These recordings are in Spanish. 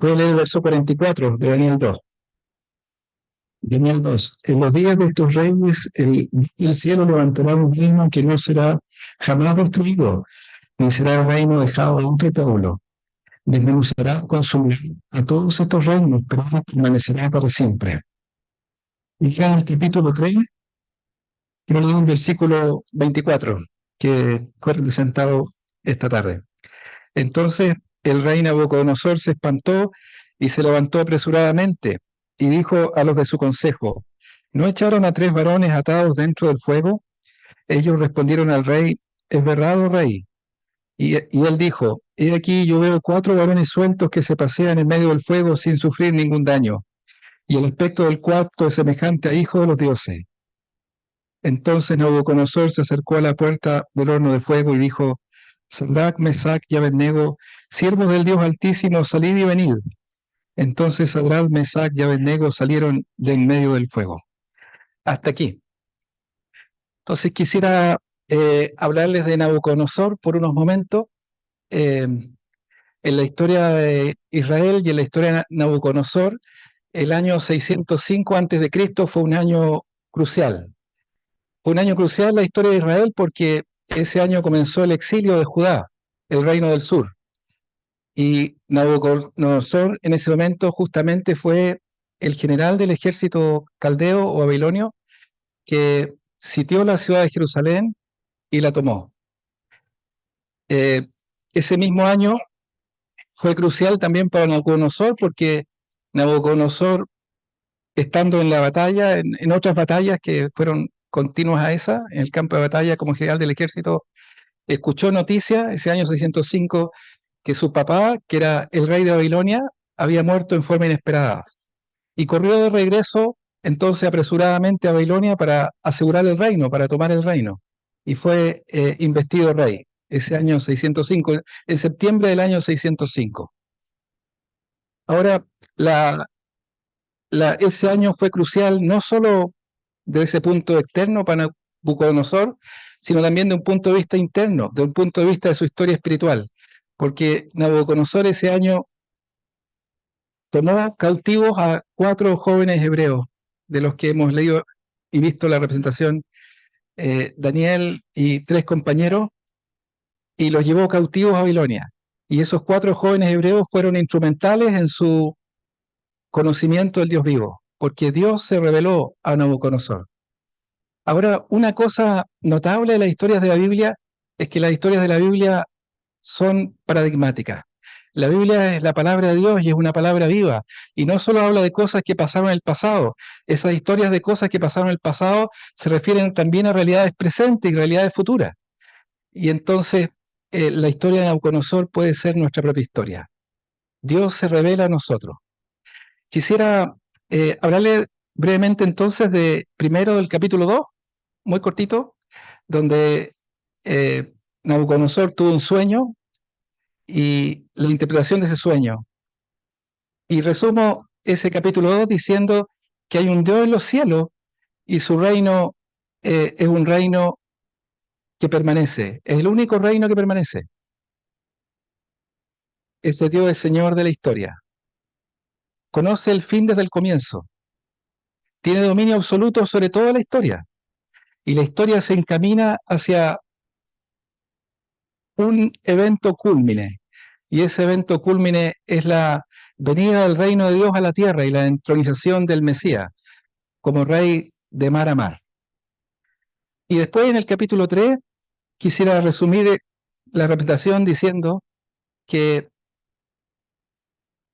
Voy a leer el verso 44 de Daniel 2. Daniel 2. En los días de estos reyes, el cielo levantará un reino que no será jamás destruido, ni será el reino dejado a otro pueblo. Desmenuzará con su a todos estos reinos, pero permanecerá para siempre. Y ya en el capítulo 3, quiero leer un versículo 24, que fue representado esta tarde. Entonces el rey Nabucodonosor se espantó y se levantó apresuradamente y dijo a los de su consejo: ¿no echaron a 3 varones atados dentro del fuego? Ellos respondieron al rey: es verdad, oh rey. Y él dijo: he aquí, yo veo 4 varones sueltos que se pasean en medio del fuego sin sufrir ningún daño, y el aspecto del cuarto es semejante a hijo de los dioses. Entonces Nabucodonosor se acercó a la puerta del horno de fuego y dijo: Sadrach, Mesach y Abednego, siervos del Dios Altísimo, salid y venid. Entonces Sadrach, Mesach y Abednego salieron de en medio del fuego. Hasta aquí. Entonces quisiera hablarles de Nabucodonosor por unos momentos. En la historia de Israel y en la historia de Nabucodonosor, el año 605 a.C. fue un año crucial. Fue un año crucial en la historia de Israel porque ese año comenzó el exilio de Judá, el reino del sur. Y Nabucodonosor en ese momento justamente fue el general del ejército caldeo o babilonio que sitió la ciudad de Jerusalén y la tomó. Ese mismo año fue crucial también para Nabucodonosor porque Nabucodonosor, estando en la batalla, en otras batallas que fueron continuas a esa, en el campo de batalla como general del ejército, escuchó noticia ese año 605 que su papá, que era el rey de Babilonia, había muerto en forma inesperada. Y corrió de regreso entonces apresuradamente a Babilonia para asegurar el reino, para tomar el reino. Y fue investido rey ese año 605, en septiembre del año 605. Ahora, ese año fue crucial no solo de ese punto externo para Nabucodonosor, sino también de un punto de vista interno, de un punto de vista de su historia espiritual, porque Nabucodonosor ese año tomó cautivos a 4 jóvenes hebreos, de los que hemos leído y visto la representación, Daniel y 3 compañeros, y los llevó cautivos a Babilonia. Y esos 4 jóvenes hebreos fueron instrumentales en su conocimiento del Dios vivo, porque Dios se reveló a Nabucodonosor. Ahora, una cosa notable de las historias de la Biblia es que las historias de la Biblia son paradigmáticas. La Biblia es la palabra de Dios y es una palabra viva. Y no solo habla de cosas que pasaron en el pasado. Esas historias de cosas que pasaron en el pasado se refieren también a realidades presentes y realidades futuras. Y entonces la historia de Nabucodonosor puede ser nuestra propia historia. Dios se revela a nosotros. Quisiera hablarle brevemente entonces de primero del capítulo 2, muy cortito, donde Nabucodonosor tuvo un sueño y la interpretación de ese sueño. Y resumo ese capítulo 2 diciendo que hay un Dios en los cielos y su reino es un reino que permanece, es el único reino que permanece. Ese Dios es Señor de la historia. Conoce el fin desde el comienzo. Tiene dominio absoluto sobre toda la historia. Y la historia se encamina hacia un evento cúlmine. Y ese evento cúlmine es la venida del reino de Dios a la tierra y la entronización del Mesías como rey de mar a mar. Y después en el capítulo 3 quisiera resumir la representación diciendo que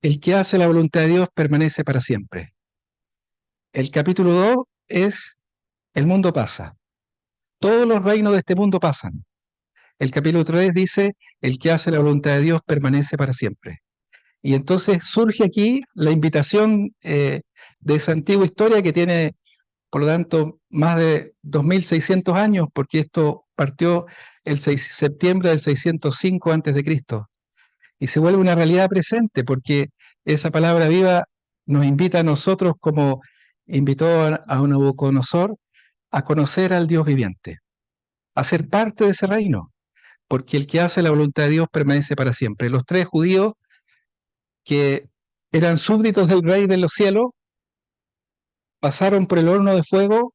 el que hace la voluntad de Dios permanece para siempre. El capítulo 2 es el mundo pasa. Todos los reinos de este mundo pasan. El capítulo 3 dice el que hace la voluntad de Dios permanece para siempre. Y entonces surge aquí la invitación de esa antigua historia que tiene, por lo tanto, más de 2600 años, porque esto partió el 6 de septiembre del 605 a.C. Y se vuelve una realidad presente, porque esa palabra viva nos invita a nosotros, como invitó a Nabucodonosor, a conocer al Dios viviente, a ser parte de ese reino, porque el que hace la voluntad de Dios permanece para siempre. Los 3 judíos que eran súbditos del rey de los cielos pasaron por el horno de fuego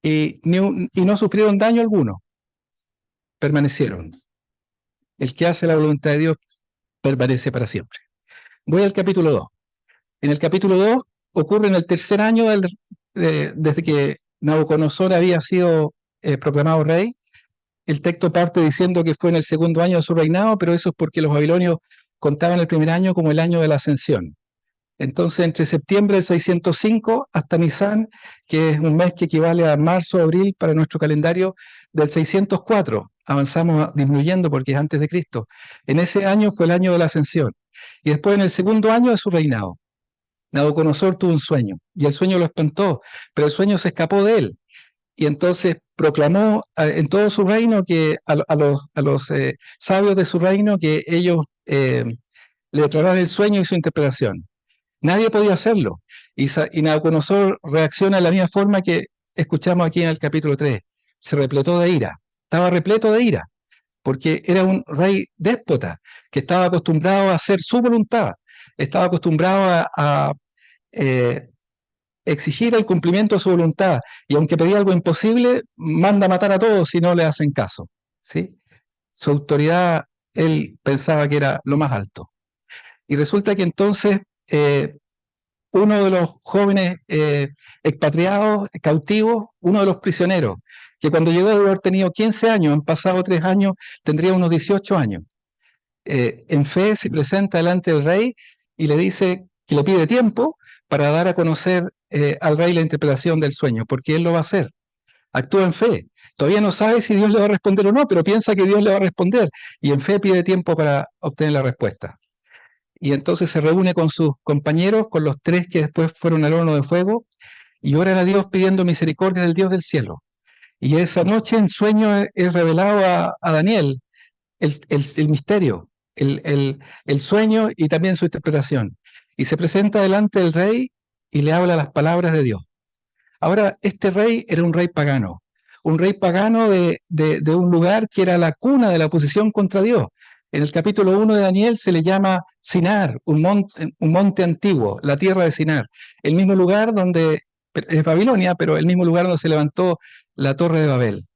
y no sufrieron daño alguno, permanecieron. El que hace la voluntad de Dios permanece para siempre. Voy al capítulo 2. En el capítulo 2 ocurre en el tercer año desde que Nabucodonosor había sido proclamado rey. El texto parte diciendo que fue en el segundo año de su reinado, pero eso es porque los babilonios contaban el primer año como el año de la ascensión. Entonces, entre septiembre del 605 hasta Nisan, que es un mes que equivale a marzo o abril para nuestro calendario, del 604, avanzamos disminuyendo porque es antes de Cristo. En ese año fue el año de la ascensión. Y después, en el segundo año de su reinado, Nabucodonosor tuvo un sueño, y el sueño lo espantó, pero el sueño se escapó de él. Y entonces proclamó en todo su reino que a los sabios de su reino que ellos le declararan el sueño y su interpretación. Nadie podía hacerlo. Y Nabucodonosor reacciona de la misma forma que escuchamos aquí en el capítulo 3. Se repletó de ira. Estaba repleto de ira, porque era un rey déspota que estaba acostumbrado a hacer su voluntad. Estaba acostumbrado a exigir el cumplimiento de su voluntad. Y aunque pedía algo imposible, manda a matar a todos si no le hacen caso. ¿Sí? Su autoridad, él pensaba que era lo más alto. Y resulta que entonces uno de los jóvenes expatriados, cautivos, uno de los prisioneros, que cuando llegó debe haber tenido 15 años, han pasado 3 años, tendría unos 18 años. En fe se presenta delante del rey y le dice que le pide tiempo para dar a conocer al rey la interpretación del sueño, porque él lo va a hacer. Actúa en fe. Todavía no sabe si Dios le va a responder o no, pero piensa que Dios le va a responder y en fe pide tiempo para obtener la respuesta. Y entonces se reúne con sus compañeros, con los 3 que después fueron al horno de fuego, y oran a Dios pidiendo misericordia del Dios del cielo. Y esa noche en sueño es revelado a Daniel el misterio, el sueño y también su interpretación. Y se presenta delante del rey y le habla las palabras de Dios. Ahora, este rey era un rey pagano de un lugar que era la cuna de la oposición contra Dios. En el capítulo 1 de Daniel se le llama Sinar, un monte antiguo, la tierra de Sinar, el mismo lugar donde es Babilonia, pero el mismo lugar donde se levantó la torre de Babel.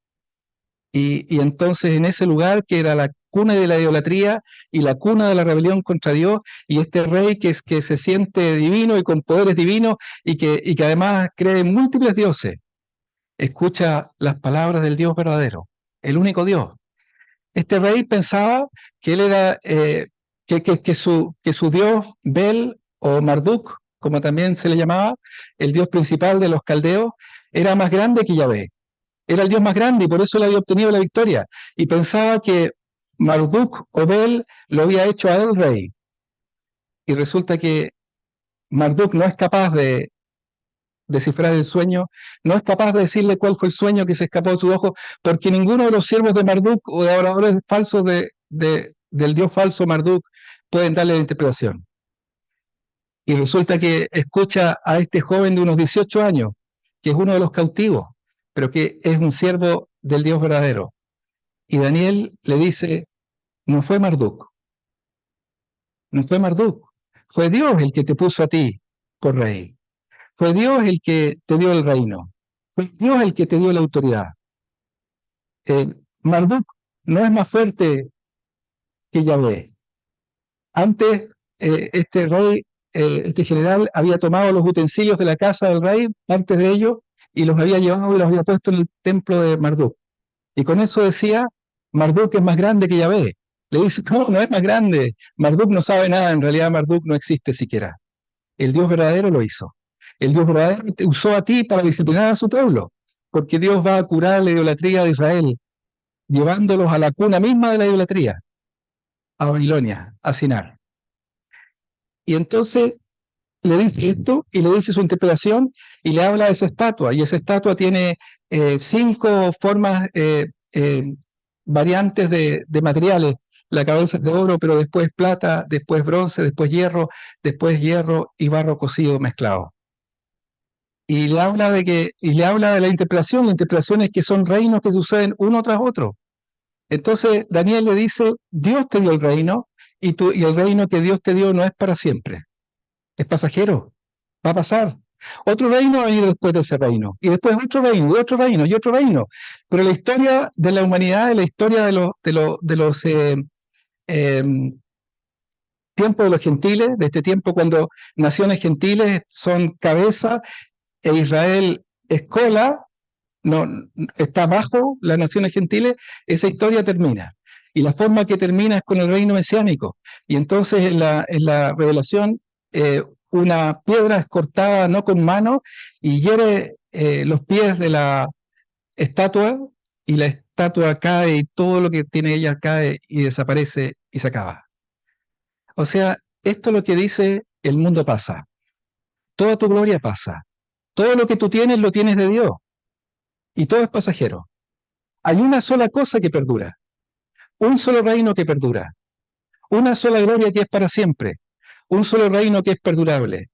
Y entonces en ese lugar que era la cuna de la idolatría y la cuna de la rebelión contra Dios, y este rey que se siente divino y con poderes divinos y que además cree en múltiples dioses, escucha las palabras del Dios verdadero, el único Dios. Este rey pensaba que él era, que su Dios Bel o Marduk, como también se le llamaba, el Dios principal de los caldeos, era más grande que Yahvé. Era el Dios más grande y por eso él había obtenido la victoria. Y pensaba que Marduk o Bel lo había hecho a él rey. Y resulta que Marduk no es capaz de descifrar el sueño, no es capaz de decirle cuál fue el sueño que se escapó de su ojo, porque ninguno de los siervos de Marduk o de adoradores falsos del Dios falso Marduk pueden darle la interpretación. Y resulta que escucha a este joven de unos 18 años, que es uno de los cautivos, pero que es un siervo del Dios verdadero. Y Daniel le dice, no fue Marduk, no fue Marduk, fue Dios el que te puso a ti por rey. Fue Dios el que te dio el reino. Fue Dios el que te dio la autoridad. Marduk no es más fuerte que Yahvé. Antes, este rey, este general, había tomado los utensilios de la casa del rey, antes de ellos, y los había llevado y los había puesto en el templo de Marduk. Y con eso decía, Marduk es más grande que Yahvé. Le dice, no, no es más grande. Marduk no sabe nada, en realidad Marduk no existe siquiera. El Dios verdadero lo hizo. El Dios verdadero te usó a ti para disciplinar a su pueblo, porque Dios va a curar la idolatría de Israel, llevándolos a la cuna misma de la idolatría, a Babilonia, a Sinar. Y entonces le dice esto y le dice su interpretación y le habla de esa estatua. Y esa estatua tiene 5 formas variantes de materiales. La cabeza es de oro, pero después plata, después bronce, después hierro y barro cocido mezclado. y le habla de la interpretación es que son reinos que suceden uno tras otro. Entonces Daniel le dice, Dios te dio el reino, y el reino que Dios te dio no es para siempre, es pasajero, va a pasar. Otro reino va a venir después de ese reino, y después otro reino, y otro reino, y otro reino. Pero la historia de la humanidad, la historia de los tiempos de los gentiles, de este tiempo cuando naciones gentiles son cabeza e Israel es cola, no, está bajo las naciones gentiles, esa historia termina. Y la forma que termina es con el reino mesiánico. Y entonces en la revelación, una piedra es cortada no con mano y hiere los pies de la estatua, y la estatua cae y todo lo que tiene ella cae y desaparece y se acaba. O sea, esto es lo que dice: el mundo pasa, toda tu gloria pasa, todo lo que tú tienes lo tienes de Dios, y todo es pasajero. Hay una sola cosa que perdura, un solo reino que perdura, una sola gloria que es para siempre, un solo reino que es perdurable.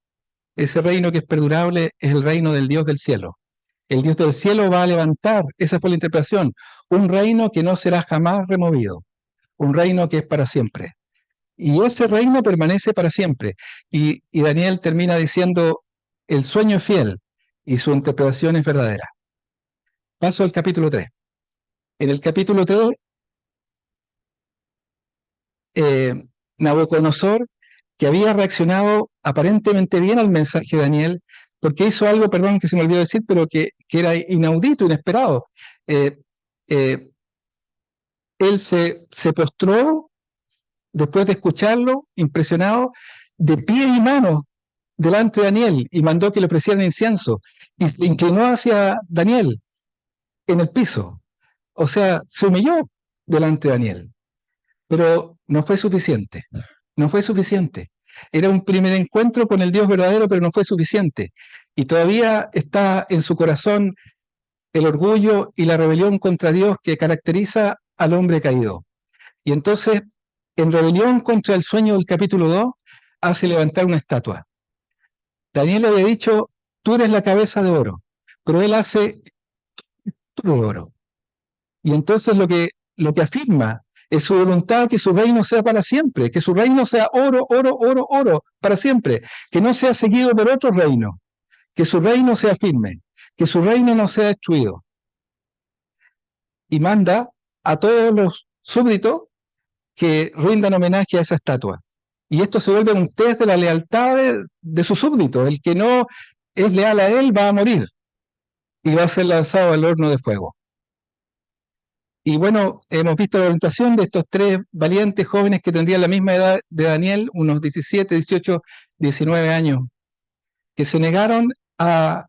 Ese reino que es perdurable es el reino del Dios del cielo. El Dios del cielo va a levantar, esa fue la interpretación, un reino que no será jamás removido, un reino que es para siempre. Y ese reino permanece para siempre. Y Daniel termina diciendo, el sueño es fiel y su interpretación es verdadera. Paso al capítulo 3. En el capítulo 3, Nabucodonosor, que había reaccionado aparentemente bien al mensaje de Daniel, porque hizo algo, perdón que se me olvidó decir, pero que era inaudito, inesperado. Eh, eh, Él se postró después de escucharlo, impresionado, de pie y manos delante de Daniel, y mandó que le ofrecieran incienso, y se inclinó hacia Daniel en el piso. O sea, se humilló delante de Daniel. Pero no fue suficiente, no fue suficiente. Era un primer encuentro con el Dios verdadero, pero no fue suficiente. Y todavía está en su corazón el orgullo y la rebelión contra Dios que caracteriza al hombre caído. Y entonces, en rebelión contra el sueño del capítulo 2, hace levantar una estatua. Daniel le había dicho, tú eres la cabeza de oro, pero él hace todo de oro. Y entonces lo que afirma es su voluntad, que su reino sea para siempre, que su reino sea oro, oro, oro, oro, para siempre, que no sea seguido por otro reino, que su reino sea firme, que su reino no sea destruido. Y manda a todos los súbditos que rindan homenaje a esa estatua. Y esto se vuelve un test de la lealtad de sus súbditos. El que no es leal a él va a morir y va a ser lanzado al horno de fuego. Y bueno, hemos visto la orientación de estos tres valientes jóvenes que tendrían la misma edad de Daniel, unos 17, 18, 19 años, que se negaron a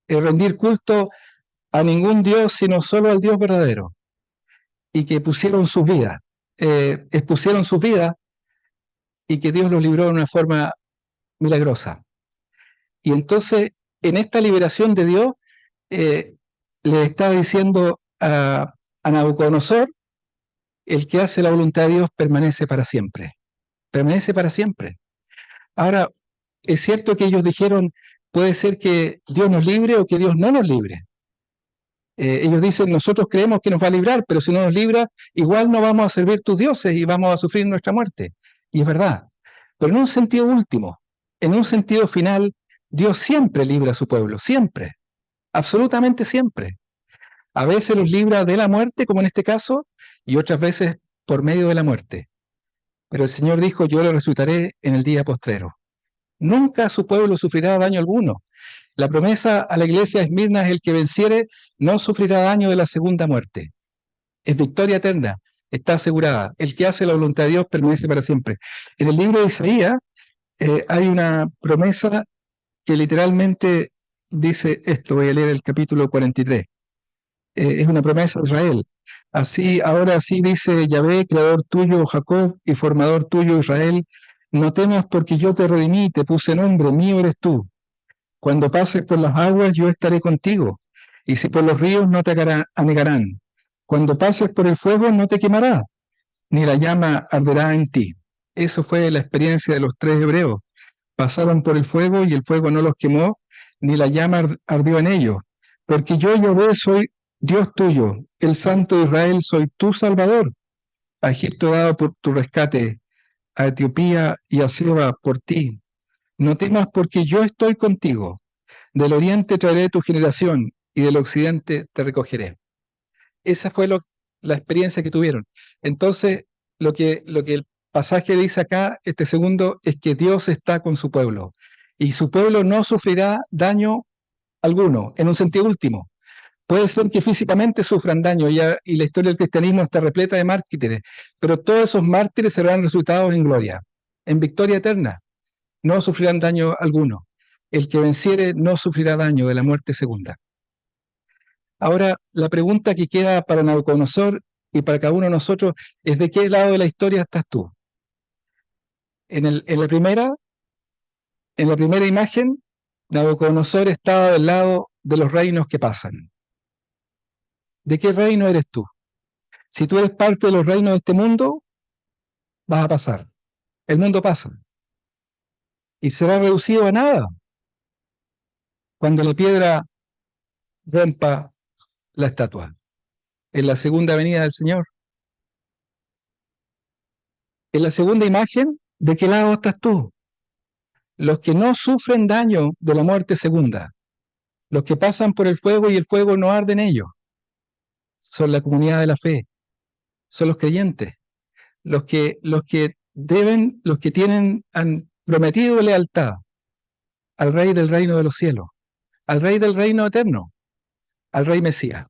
rendir culto a ningún Dios, sino solo al Dios verdadero, y que pusieron sus vidas, expusieron sus vidas, y que Dios los libró de una forma milagrosa. Y entonces, en esta liberación de Dios, le está diciendo a Nabucodonosor, el que hace la voluntad de Dios permanece para siempre. Permanece para siempre. Ahora, es cierto que ellos dijeron, puede ser que Dios nos libre o que Dios no nos libre. Ellos dicen, nosotros creemos que nos va a librar, pero si no nos libra, igual no vamos a servir tus dioses y vamos a sufrir nuestra muerte. Y es verdad. Pero en un sentido último, en un sentido final, Dios siempre libra a su pueblo, siempre, absolutamente siempre. A veces los libra de la muerte, como en este caso, y otras veces por medio de la muerte. Pero el Señor dijo, yo lo resucitaré en el día postrero. Nunca su pueblo sufrirá daño alguno. La promesa a la iglesia de Esmirna es: el que venciere no sufrirá daño de la segunda muerte. Es victoria eterna, está asegurada. El que hace la voluntad de Dios permanece para siempre. En el libro de Isaías hay una promesa que literalmente dice esto. Voy a leer el capítulo 43. Es una promesa de Israel. Así, ahora así dice Yahvé, creador tuyo, Jacob, y formador tuyo, Israel: no temas, porque yo te redimí, te puse nombre, mío eres tú. Cuando pases por las aguas, yo estaré contigo, y si por los ríos, no te anegarán. Cuando pases por el fuego, no te quemará, ni la llama arderá en ti. Eso fue la experiencia de los tres hebreos. Pasaron por el fuego y el fuego no los quemó, ni la llama ardió en ellos, porque yo, Yahvé, soy Dios tuyo, el Santo de Israel, soy tu Salvador. A Egipto he dado por tu rescate, a Etiopía y a Seba por ti. No temas porque yo estoy contigo. Del oriente traeré tu generación y del occidente te recogeré. Esa fue la experiencia que tuvieron. Entonces, lo que el pasaje dice acá, este segundo, es que Dios está con su pueblo y su pueblo no sufrirá daño alguno, en un sentido último. Puede ser que físicamente sufran daño y la historia del cristianismo está repleta de mártires, pero todos esos mártires serán resultados en gloria, en victoria eterna. No sufrirán daño alguno. El que venciere no sufrirá daño de la muerte segunda. Ahora, la pregunta que queda para Nabucodonosor y para cada uno de nosotros es: ¿de qué lado de la historia estás tú? En la primera imagen, Nabucodonosor estaba del lado de los reinos que pasan. ¿De qué reino eres tú? Si tú eres parte de los reinos de este mundo, vas a pasar. El mundo pasa y será reducido a nada cuando la piedra rompa la estatua en la segunda venida del Señor. En la segunda imagen, ¿de qué lado estás tú? Los que no sufren daño de la muerte segunda, los que pasan por el fuego y el fuego no arde en ellos, son la comunidad de la fe, son los creyentes, los que han prometido lealtad al Rey del reino de los cielos, al Rey del reino eterno, al Rey Mesías.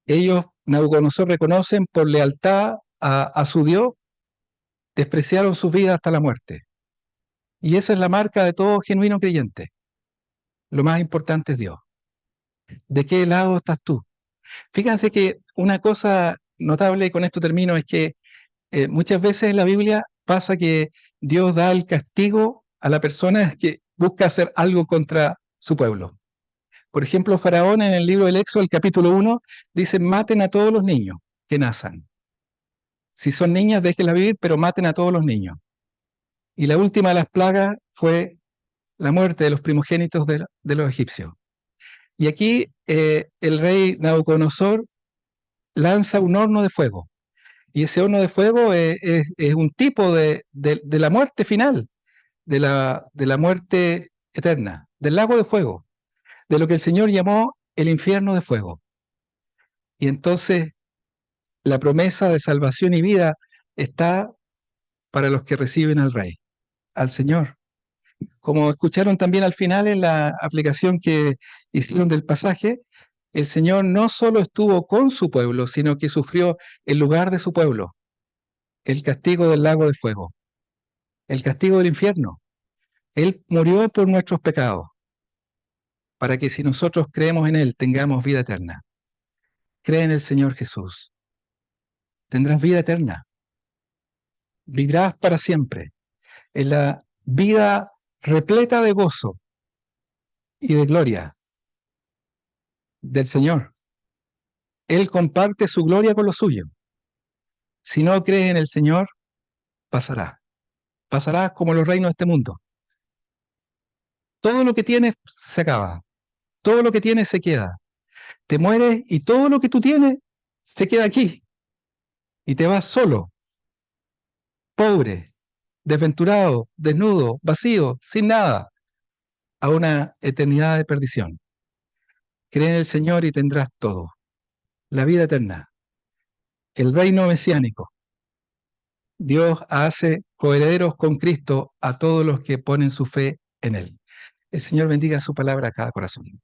Ellos, Nabucodonosor, reconocen por lealtad a su Dios, despreciaron sus vidas hasta la muerte. Y esa es la marca de todo genuino creyente. Lo más importante es Dios. ¿De qué lado estás tú? Fíjense que una cosa notable, y con esto termino, es que muchas veces en la Biblia pasa que Dios da el castigo a la persona que busca hacer algo contra su pueblo. Por ejemplo, Faraón en el libro del Éxodo, el capítulo 1, dice: maten a todos los niños que nazcan. Si son niñas, déjenlas vivir, pero maten a todos los niños. Y la última de las plagas fue la muerte de los primogénitos de los egipcios. Y aquí el rey Nabucodonosor lanza un horno de fuego. Y ese horno de fuego es un tipo de la muerte final, de la muerte eterna, del lago de fuego, de lo que el Señor llamó el infierno de fuego. Y entonces la promesa de salvación y vida está para los que reciben al Rey, al Señor. Como escucharon también al final en la aplicación que hicieron del pasaje, el Señor no solo estuvo con su pueblo, sino que sufrió en lugar de su pueblo el castigo del lago de fuego, el castigo del infierno. Él murió por nuestros pecados, para que si nosotros creemos en Él tengamos vida eterna. Cree en el Señor Jesús, tendrás vida eterna, vivirás para siempre, en la vida repleta de gozo y de gloria del Señor. Él comparte su gloria con lo suyo. Si no crees en el Señor, pasará. Pasarás como los reinos de este mundo. Todo lo que tienes se acaba. Todo lo que tienes se queda. Te mueres y todo lo que tú tienes se queda aquí. Y te vas solo, pobre, desventurado, desnudo, vacío, sin nada, a una eternidad de perdición. Cree en el Señor y tendrás todo. La vida eterna, el reino mesiánico. Dios hace coherederos con Cristo a todos los que ponen su fe en Él. El Señor bendiga su palabra a cada corazón.